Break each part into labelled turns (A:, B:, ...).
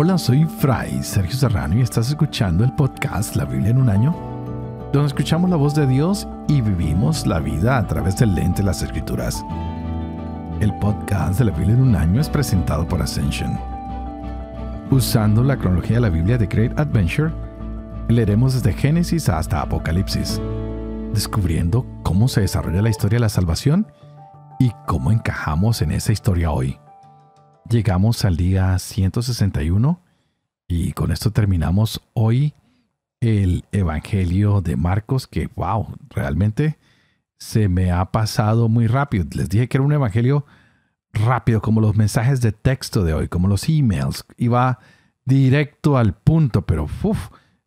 A: Hola, soy Fray Sergio Serrano y estás escuchando el podcast La Biblia en un año, donde escuchamos la voz de Dios y vivimos la vida a través del lente de las Escrituras. El podcast de La Biblia en un año es presentado por Ascension. Usando la cronología de la Biblia de Great Adventure, leeremos desde Génesis hasta Apocalipsis, descubriendo cómo se desarrolla la historia de la salvación y cómo encajamos en esa historia hoy. Llegamos al día 161 y con esto terminamos hoy el Evangelio de Marcos, que realmente se me ha pasado muy rápido. Les dije que era un evangelio rápido, como los mensajes de texto de hoy, como los emails. Iba directo al punto, pero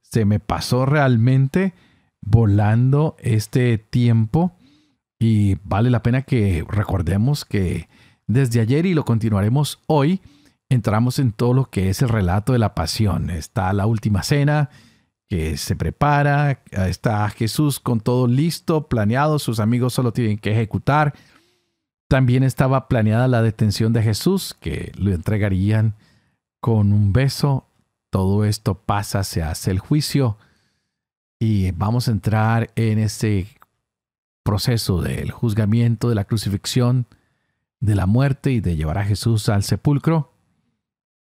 A: se me pasó realmente volando este tiempo y vale la pena que recordemos que desde ayer, y lo continuaremos hoy, entramos en todo lo que es el relato de la pasión. Está la última cena que se prepara, está Jesús con todo listo, planeado, sus amigos solo tienen que ejecutar. También estaba planeada la detención de Jesús, que lo entregarían con un beso. Todo esto pasa, se hace el juicio y vamos a entrar en ese proceso del juzgamiento, de la crucifixión, de la muerte y de llevar a Jesús al sepulcro.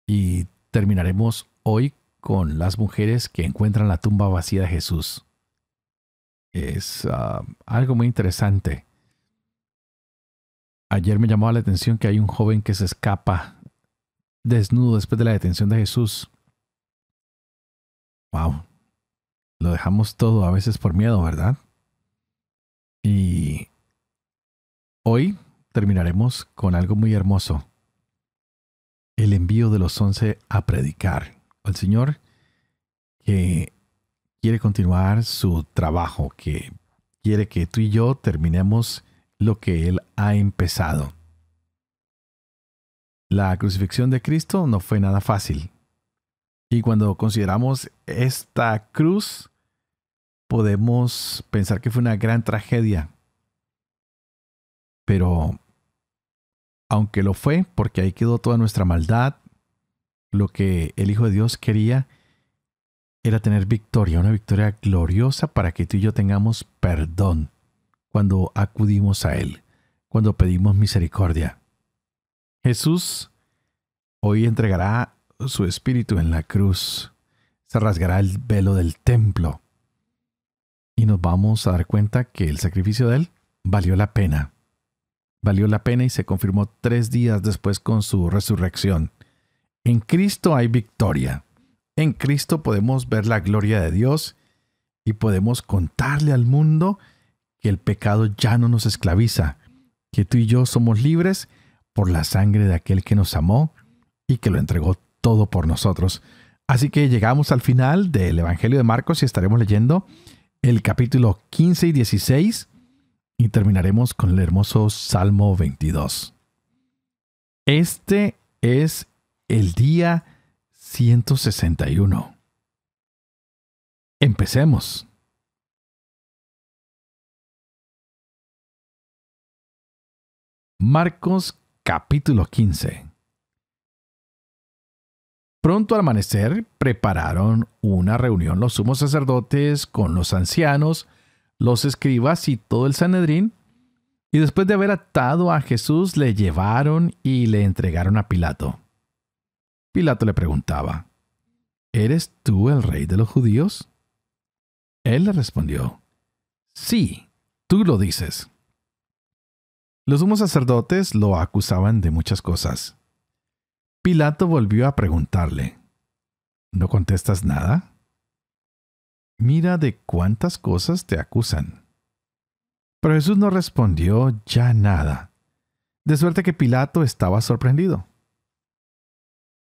A: Y terminaremos hoy con las mujeres que encuentran la tumba vacía de Jesús. Es algo muy interesante. Ayer me llamó la atención que hay un joven que se escapa desnudo después de la detención de Jesús. Lo dejamos todo a veces por miedo, ¿verdad? Y hoy terminaremos con algo muy hermoso. El envío de los 11 a predicar. El Señor que quiere continuar su trabajo, que quiere que tú y yo terminemos lo que Él ha empezado. La crucifixión de Cristo no fue nada fácil. Y cuando consideramos esta cruz, podemos pensar que fue una gran tragedia. Pero aunque lo fue, porque ahí quedó toda nuestra maldad, lo que el Hijo de Dios quería era tener victoria, una victoria gloriosa para que tú y yo tengamos perdón cuando acudimos a Él, cuando pedimos misericordia. Jesús hoy entregará su espíritu en la cruz, se rasgará el velo del templo y nos vamos a dar cuenta que el sacrificio de Él valió la pena. Valió la pena y se confirmó 3 días después con su resurrección. En Cristo hay victoria. En Cristo podemos ver la gloria de Dios y podemos contarle al mundo que el pecado ya no nos esclaviza, que tú y yo somos libres por la sangre de aquel que nos amó y que lo entregó todo por nosotros. Así que llegamos al final del Evangelio de Marcos y estaremos leyendo el capítulo 15 y 16 y terminaremos con el hermoso Salmo 22. Este es el día 161. Empecemos. Marcos capítulo 15. Pronto al amanecer prepararon una reunión los sumos sacerdotes con los ancianos, los escribas y todo el Sanedrín, y después de haber atado a Jesús le llevaron y le entregaron a Pilato. Pilato le preguntaba: ¿Eres tú el rey de los judíos? Él le respondió: Sí, tú lo dices. Los sumos sacerdotes lo acusaban de muchas cosas. Pilato volvió a preguntarle: ¿No contestas nada? Mira de cuántas cosas te acusan. Pero Jesús no respondió ya nada, de suerte que Pilato estaba sorprendido.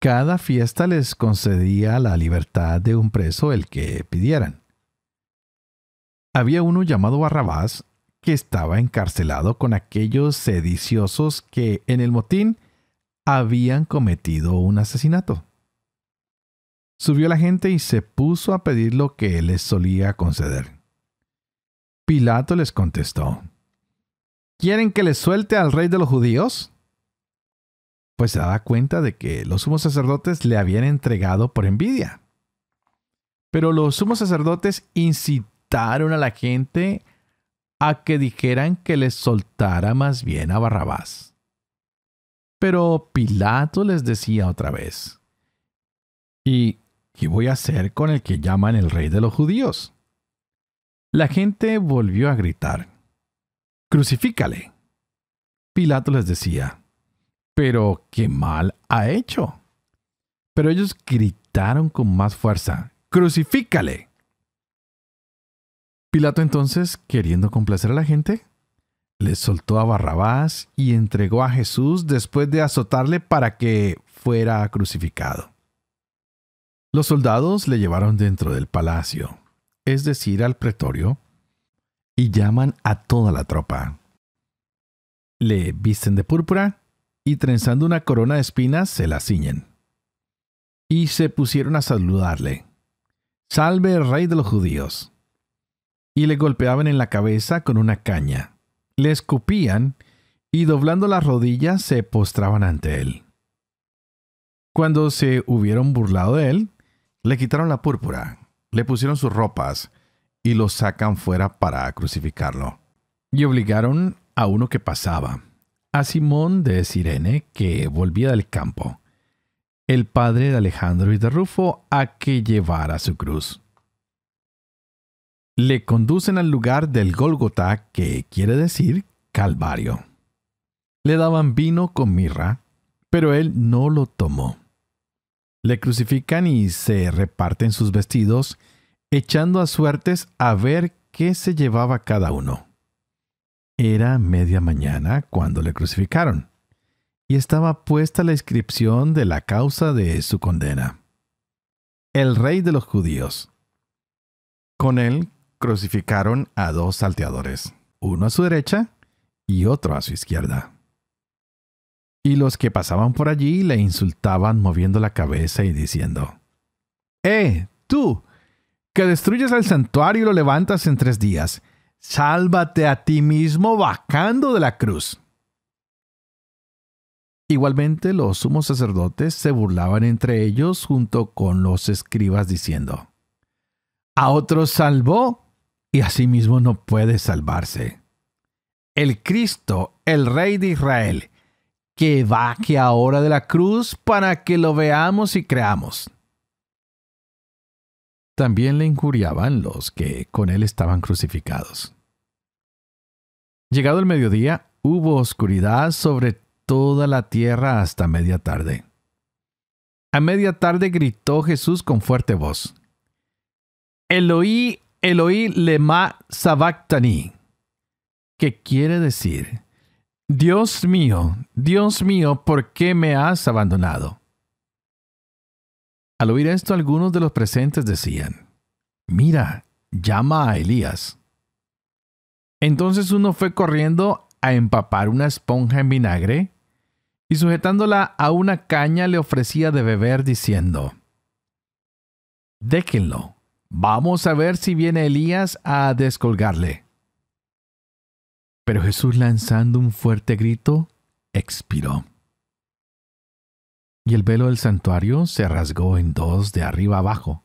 A: Cada fiesta les concedía la libertad de un preso el que pidieran. Había uno llamado Barrabás que estaba encarcelado con aquellos sediciosos que en el motín habían cometido un asesinato. Subió la gente y se puso a pedir lo que les solía conceder. Pilato les contestó: ¿Quieren que les suelte al rey de los judíos? pues se daba cuenta de que los sumos sacerdotes le habían entregado por envidia. Pero los sumos sacerdotes incitaron a la gente a que dijeran que les soltara más bien a Barrabás. Pero Pilato les decía otra vez: ¿y qué voy a hacer con el que llaman el rey de los judíos? La gente volvió a gritar: ¡crucifícale! Pilato les decía: ¿pero qué mal ha hecho? Pero ellos gritaron con más fuerza: ¡crucifícale! Pilato entonces, queriendo complacer a la gente, les soltó a Barrabás y entregó a Jesús después de azotarle para que fuera crucificado. Los soldados le llevaron dentro del palacio, es decir, al pretorio, y llaman a toda la tropa. Le visten de púrpura y trenzando una corona de espinas se la ciñen. Y se pusieron a saludarle: ¡salve el rey de los judíos! Y le golpeaban en la cabeza con una caña. Le escupían y doblando las rodillas se postraban ante él. Cuando se hubieron burlado de él, le quitaron la púrpura, le pusieron sus ropas y lo sacan fuera para crucificarlo. Y obligaron a uno que pasaba, a Simón de Cirene, que volvía del campo, el padre de Alejandro y de Rufo, a que llevara su cruz. Le conducen al lugar del Gólgota, que quiere decir Calvario. Le daban vino con mirra, pero él no lo tomó. Le crucifican y se reparten sus vestidos, echando a suertes a ver qué se llevaba cada uno. Era media mañana cuando le crucificaron, y estaba puesta la inscripción de la causa de su condena: el rey de los judíos. Con él crucificaron a dos salteadores, uno a su derecha y otro a su izquierda. Y los que pasaban por allí le insultaban moviendo la cabeza y diciendo: tú, que destruyes el santuario y lo levantas en 3 días, sálvate a ti mismo bajando de la cruz. Igualmente los sumos sacerdotes se burlaban entre ellos junto con los escribas diciendo: a otros salvó y a sí mismo no puede salvarse. El Cristo, el Rey de Israel, que baje ahora de la cruz para que lo veamos y creamos. También le injuriaban los que con él estaban crucificados. Llegado el mediodía, hubo oscuridad sobre toda la tierra hasta media tarde. A media tarde gritó Jesús con fuerte voz: Eloí, Eloí, lema sabactani, que quiere decir: Dios mío, ¿por qué me has abandonado? Al oír esto, algunos de los presentes decían: mira, llama a Elías. Entonces uno fue corriendo a empapar una esponja en vinagre y sujetándola a una caña le ofrecía de beber diciendo: déjenlo, vamos a ver si viene Elías a descolgarle. Pero Jesús, lanzando un fuerte grito, expiró. Y el velo del santuario se rasgó en 2 de arriba abajo.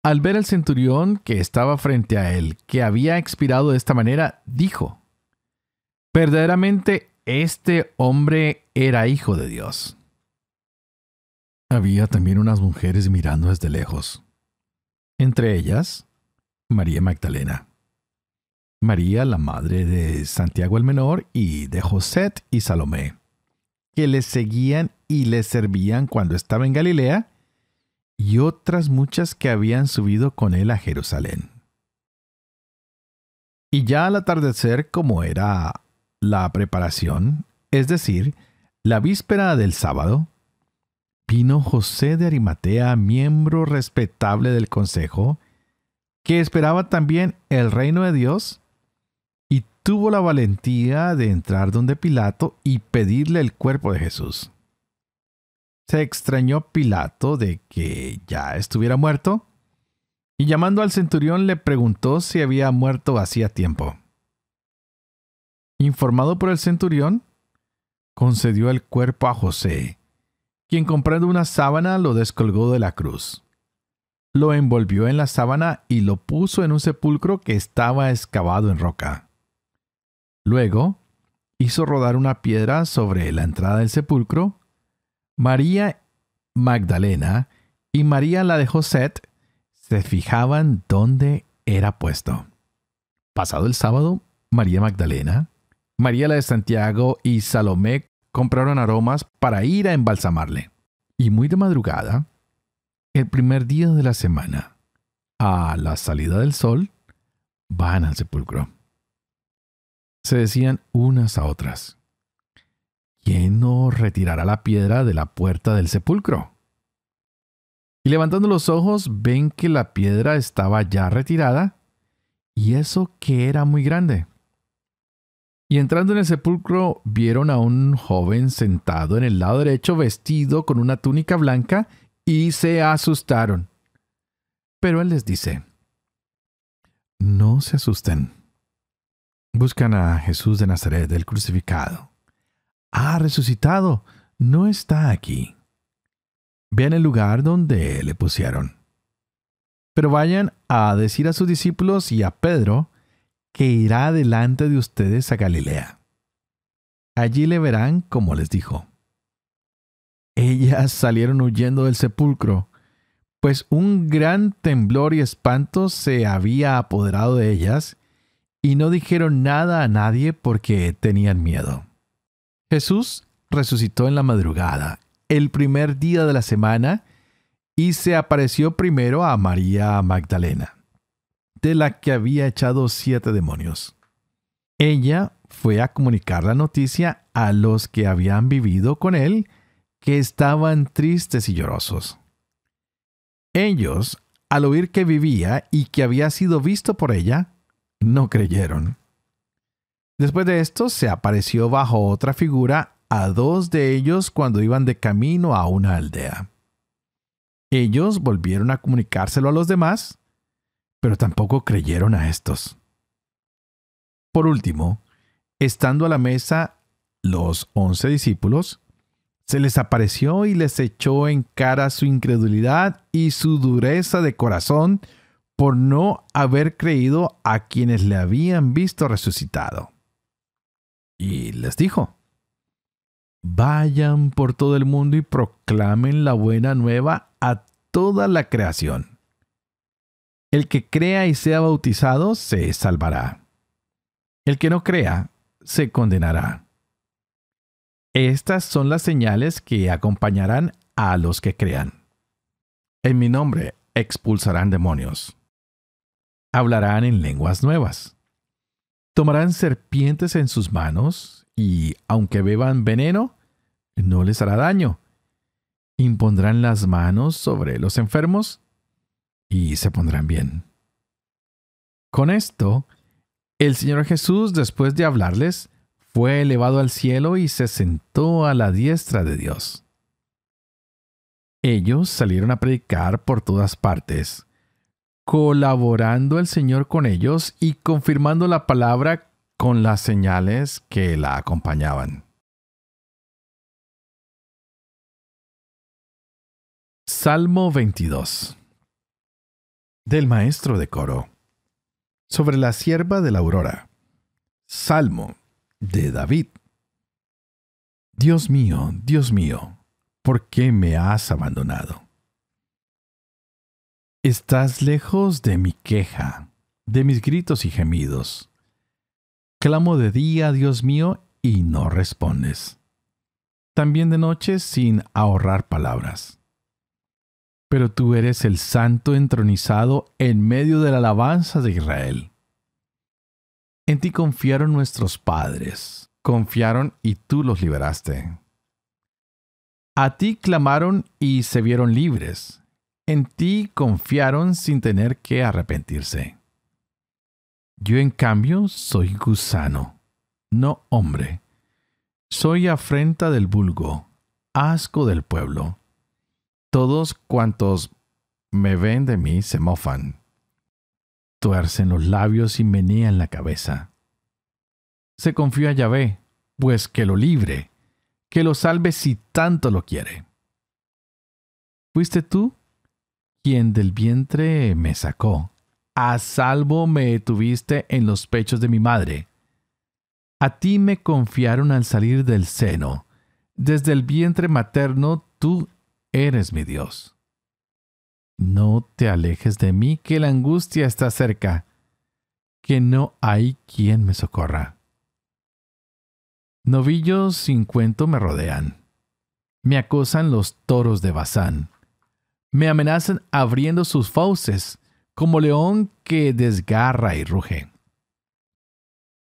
A: Al ver el centurión que estaba frente a él, que había expirado de esta manera, dijo: verdaderamente este hombre era hijo de Dios. Había también unas mujeres mirando desde lejos. Entre ellas, María Magdalena, María, la madre de Santiago el Menor, y de José y Salomé, que le seguían y le servían cuando estaba en Galilea, y otras muchas que habían subido con él a Jerusalén. Y ya al atardecer, como era la preparación, es decir, la víspera del sábado, vino José de Arimatea, miembro respetable del consejo, que esperaba también el reino de Dios, y tuvo la valentía de entrar donde Pilato y pedirle el cuerpo de Jesús. Se extrañó Pilato de que ya estuviera muerto, y llamando al centurión le preguntó si había muerto hacía tiempo. Informado por el centurión, concedió el cuerpo a José, quien comprando una sábana lo descolgó de la cruz. Lo envolvió en la sábana y lo puso en un sepulcro que estaba excavado en roca. Luego hizo rodar una piedra sobre la entrada del sepulcro. María Magdalena y María la de José se fijaban dónde era puesto. Pasado el sábado, María Magdalena, María la de Santiago y Salomé compraron aromas para ir a embalsamarle. Y muy de madrugada, el primer día de la semana, a la salida del sol, van al sepulcro. Se decían unas a otras: ¿quién nos retirará la piedra de la puerta del sepulcro? Y levantando los ojos, ven que la piedra estaba ya retirada, y eso que era muy grande. Y entrando en el sepulcro, vieron a un joven sentado en el lado derecho, vestido con una túnica blanca, y se asustaron. Pero él les dice: no se asusten. Buscan a Jesús de Nazaret, el crucificado. Ha resucitado, no está aquí. Vean el lugar donde le pusieron. Pero vayan a decir a sus discípulos y a Pedro que irá delante de ustedes a Galilea. Allí le verán como les dijo. Ellas salieron huyendo del sepulcro, pues un gran temblor y espanto se había apoderado de ellas, y no dijeron nada a nadie porque tenían miedo. Jesús resucitó en la madrugada, el primer día de la semana, y se apareció primero a María Magdalena, de la que había echado 7 demonios. Ella fue a comunicar la noticia a los que habían vivido con él, que estaban tristes y llorosos. Ellos, al oír que vivía y que había sido visto por ella, no creyeron. Después de esto, se apareció bajo otra figura a 2 de ellos cuando iban de camino a una aldea. Ellos volvieron a comunicárselo a los demás, pero tampoco creyeron a estos. Por último, estando a la mesa los 11 discípulos, se les apareció y les echó en cara su incredulidad y su dureza de corazón por no haber creído a quienes le habían visto resucitado. Y les dijo: vayan por todo el mundo y proclamen la buena nueva a toda la creación. El que crea y sea bautizado se salvará. El que no crea se condenará. Estas son las señales que acompañarán a los que crean. En mi nombre expulsarán demonios. Hablarán en lenguas nuevas. Tomarán serpientes en sus manos y, aunque beban veneno, no les hará daño. Impondrán las manos sobre los enfermos y se pondrán bien. Con esto, el Señor Jesús, después de hablarles, fue elevado al cielo y se sentó a la diestra de Dios. Ellos salieron a predicar por todas partes, colaborando el Señor con ellos y confirmando la palabra con las señales que la acompañaban. Salmo 22. Del maestro de coro. Sobre la sierva de la aurora. Salmo de David. Dios mío, ¿por qué me has abandonado? Estás lejos de mi queja, de mis gritos y gemidos. Clamo de día, Dios mío, y no respondes. También de noche sin ahorrar palabras. Pero tú eres el santo entronizado en medio de la alabanza de Israel. En ti confiaron nuestros padres, confiaron y tú los liberaste. A ti clamaron y se vieron libres. En ti confiaron sin tener que arrepentirse. Yo, en cambio, soy gusano, no hombre. Soy afrenta del vulgo, asco del pueblo. Todos cuantos me ven de mí se mofan. Tuercen los labios y menean la cabeza. Se confió a Yahvé, pues que lo libre. que lo salve si tanto lo quiere. Fuiste tú quien del vientre me sacó. A salvo me tuviste en los pechos de mi madre. A ti me confiaron al salir del seno. Desde el vientre materno tú eres mi Dios. No te alejes de mí, que la angustia está cerca, que no hay quien me socorra. Novillos sin cuento me rodean. Me acosan los toros de Basán. Me amenazan abriendo sus fauces, como león que desgarra y ruge.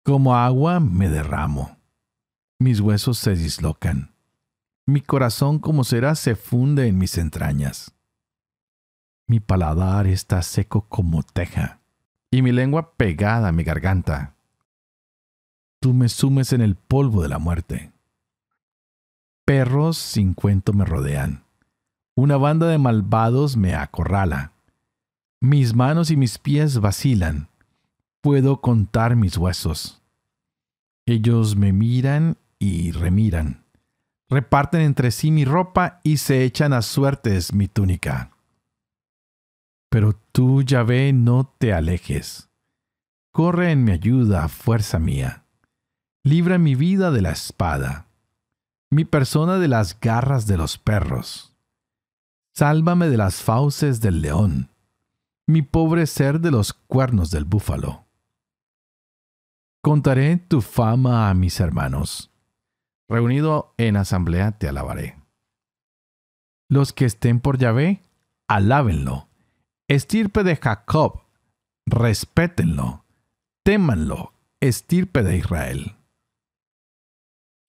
A: Como agua me derramo. Mis huesos se dislocan. Mi corazón como cera se funde en mis entrañas. Mi paladar está seco como teja, y mi lengua pegada a mi garganta. Tú me sumes en el polvo de la muerte. Perros sin cuento me rodean. Una banda de malvados me acorrala. Mis manos y mis pies vacilan. Puedo contar mis huesos. Ellos me miran y remiran. Reparten entre sí mi ropa y se echan a suertes mi túnica. Pero tú, Yahvé, no te alejes. Corre en mi ayuda, fuerza mía. Libra mi vida de la espada, mi persona de las garras de los perros. Sálvame de las fauces del león, mi pobre ser de los cuernos del búfalo. Contaré tu fama a mis hermanos. Reunido en asamblea te alabaré. Los que estén por Yahvé, alábenlo. Estirpe de Jacob, respétenlo. Témanlo, estirpe de Israel.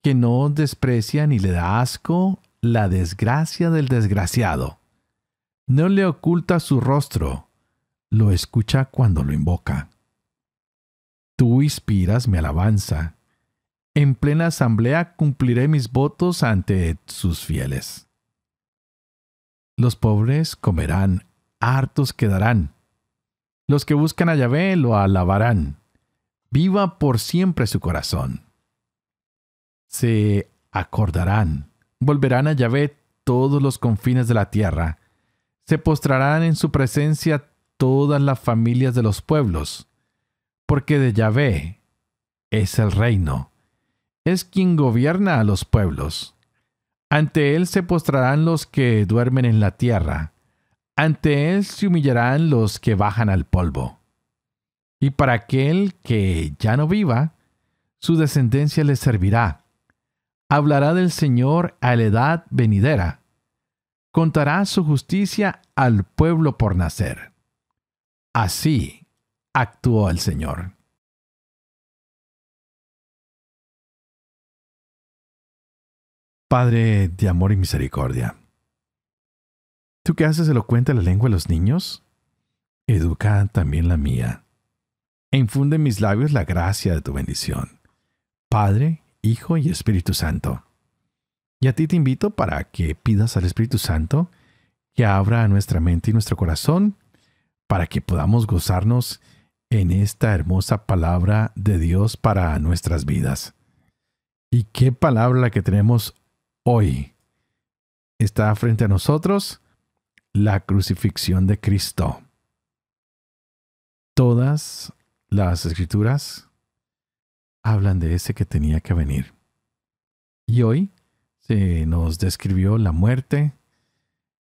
A: Que no desprecia ni le da asco la desgracia del desgraciado. No le oculta su rostro, lo escucha cuando lo invoca. Tú inspiras mi alabanza. En plena asamblea cumpliré mis votos ante sus fieles. Los pobres comerán, hartos quedarán. Los que buscan a Yahvé lo alabarán. Viva por siempre su corazón. Se acordarán, volverán a Yahvé todos los confines de la tierra. Se postrarán en su presencia todas las familias de los pueblos, porque de Yahvé es el reino. Es quien gobierna a los pueblos. Ante él se postrarán los que duermen en la tierra. Ante él se humillarán los que bajan al polvo. Y para aquel que ya no viva, su descendencia le servirá. Hablará del Señor a la edad venidera. Contará su justicia al pueblo por nacer. Así actuó el Señor. Padre de amor y misericordia, tú que haces elocuente la lengua de los niños, educa también la mía, e infunde en mis labios la gracia de tu bendición. Padre, Hijo y Espíritu Santo. Y a ti te invito para que pidas al Espíritu Santo que abra nuestra mente y nuestro corazón para que podamos gozarnos en esta hermosa palabra de Dios para nuestras vidas. ¿Y qué palabra la que tenemos hoy? Está frente a nosotros la crucifixión de Cristo. Todas las Escrituras hablan de ese que tenía que venir. Y hoy se nos describió la muerte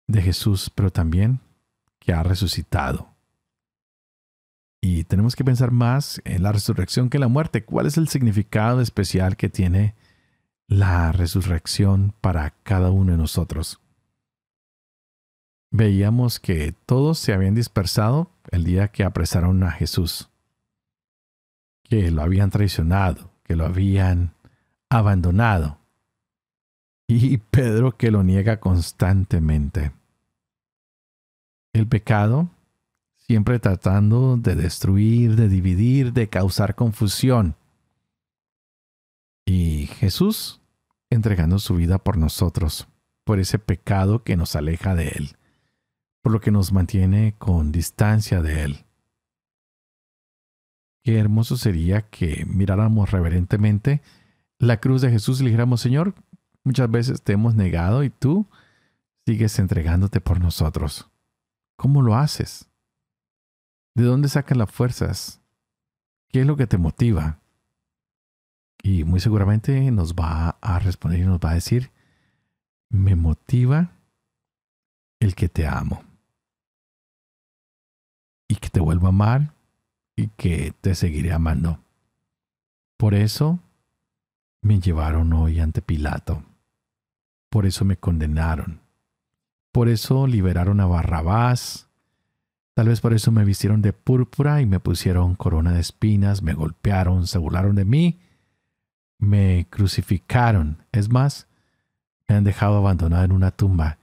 A: de Jesús, pero también que ha resucitado. Y tenemos que pensar más en la resurrección que en la muerte. ¿Cuál es el significado especial que tiene la resurrección para cada uno de nosotros? Veíamos que todos se habían dispersado el día que apresaron a Jesús, que lo habían traicionado, que lo habían abandonado. Y Pedro que lo niega constantemente. El pecado, siempre tratando de destruir, de dividir, de causar confusión. Y Jesús entregando su vida por nosotros, por ese pecado que nos aleja de Él, por lo que nos mantiene con distancia de Él. Qué hermoso sería que miráramos reverentemente la cruz de Jesús y le dijéramos: Señor, Muchas veces te hemos negado y tú sigues entregándote por nosotros. ¿Cómo lo haces? ¿De dónde sacas las fuerzas? ¿Qué es lo que te motiva? Y muy seguramente nos va a responder y nos va a decir, me motiva el que te amo. Y que te vuelvo a amar y que te seguiré amando. Por eso me llevaron hoy ante Pilato. Por eso me condenaron. Por eso liberaron a Barrabás. Tal vez por eso me vistieron de púrpura y me pusieron corona de espinas, me golpearon, se burlaron de mí, me crucificaron. Es más, me han dejado abandonado en una tumba.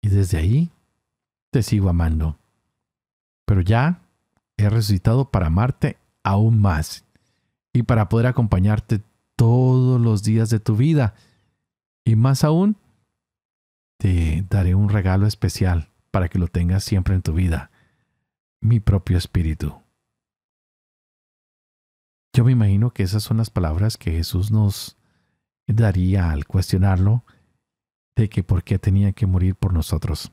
A: Y desde ahí te sigo amando. Pero ya he resucitado para amarte aún más y para poder acompañarte todos los días de tu vida. Y más aún, te daré un regalo especial para que lo tengas siempre en tu vida. Mi propio espíritu. Yo me imagino que esas son las palabras que Jesús nos daría al cuestionarlo de que por qué tenía que morir por nosotros.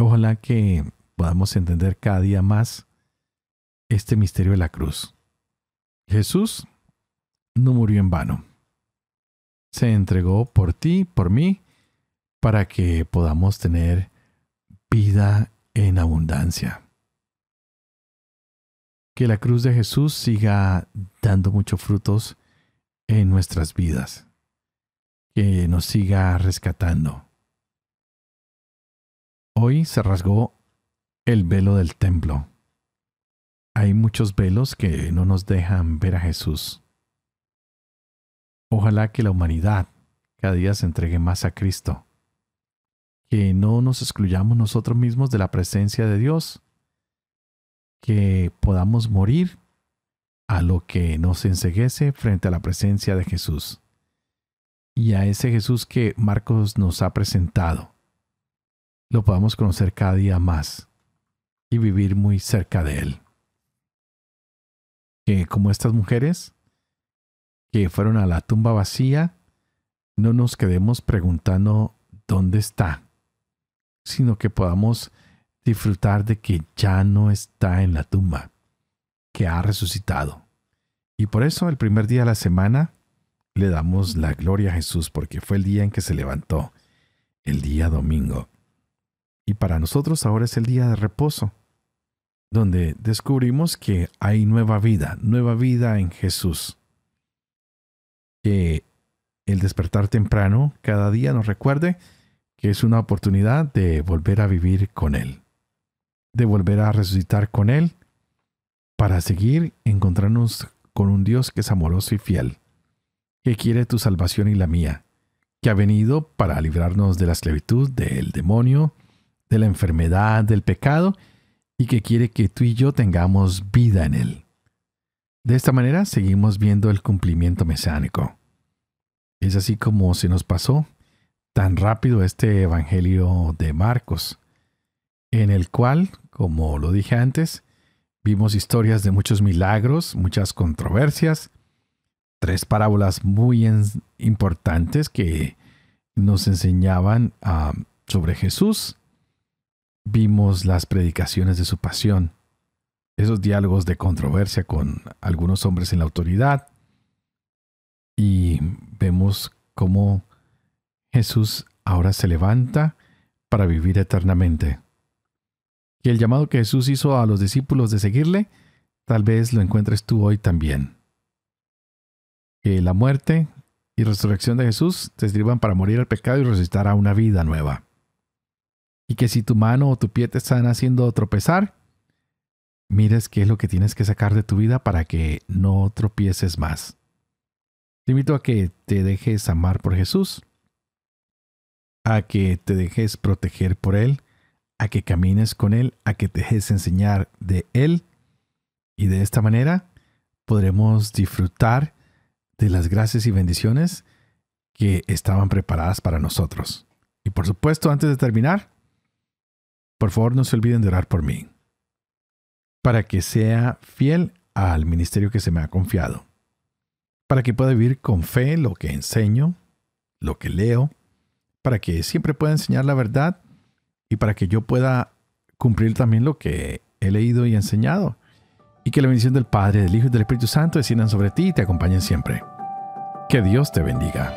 A: Ojalá que podamos entender cada día más este misterio de la cruz. Jesús no murió en vano. Se entregó por ti, por mí, para que podamos tener vida en abundancia. Que la cruz de Jesús siga dando muchos frutos en nuestras vidas. Que nos siga rescatando. Hoy se rasgó el velo del templo. Hay muchos velos que no nos dejan ver a Jesús. Ojalá que la humanidad cada día se entregue más a Cristo. Que no nos excluyamos nosotros mismos de la presencia de Dios. Que podamos morir a lo que nos enceguece frente a la presencia de Jesús. Y a ese Jesús que Marcos nos ha presentado, lo podamos conocer cada día más y vivir muy cerca de Él. Que como estas mujeres que fueron a la tumba vacía, no nos quedemos preguntando dónde está, sino que podamos disfrutar de que ya no está en la tumba, que ha resucitado. Y por eso el primer día de la semana le damos la gloria a Jesús, porque fue el día en que se levantó, el día domingo. Y para nosotros ahora es el día de reposo, donde descubrimos que hay nueva vida en Jesús. Que el despertar temprano cada día nos recuerde que es una oportunidad de volver a vivir con Él, de volver a resucitar con Él, para seguir encontrarnos con un Dios que es amoroso y fiel, que quiere tu salvación y la mía, que ha venido para librarnos de la esclavitud, del demonio, de la enfermedad, del pecado, y que quiere que tú y yo tengamos vida en Él. De esta manera seguimos viendo el cumplimiento mesiánico. Es así como se nos pasó tan rápido este Evangelio de Marcos, en el cual, como lo dije antes, vimos historias de muchos milagros, muchas controversias, 3 parábolas muy importantes que nos enseñaban sobre Jesús. Vimos las predicaciones de su pasión, esos diálogos de controversia con algunos hombres en la autoridad, y vemos cómo Jesús ahora se levanta para vivir eternamente. Y el llamado que Jesús hizo a los discípulos de seguirle, tal vez lo encuentres tú hoy también. Que la muerte y resurrección de Jesús te sirvan para morir al pecado y resucitar a una vida nueva. Y que si tu mano o tu pie te están haciendo tropezar, mires qué es lo que tienes que sacar de tu vida para que no tropieces más. Te invito a que te dejes amar por Jesús, a que te dejes proteger por Él, a que camines con Él, a que te dejes enseñar de Él, y de esta manera podremos disfrutar de las gracias y bendiciones que estaban preparadas para nosotros. Y por supuesto, antes de terminar, por favor no se olviden de orar por mí, para que sea fiel al ministerio que se me ha confiado. para que pueda vivir con fe lo que enseño, lo que leo, para que siempre pueda enseñar la verdad y para que yo pueda cumplir también lo que he leído y enseñado. Y que la bendición del Padre, del Hijo y del Espíritu Santo desciendan sobre ti y te acompañen siempre. Que Dios te bendiga.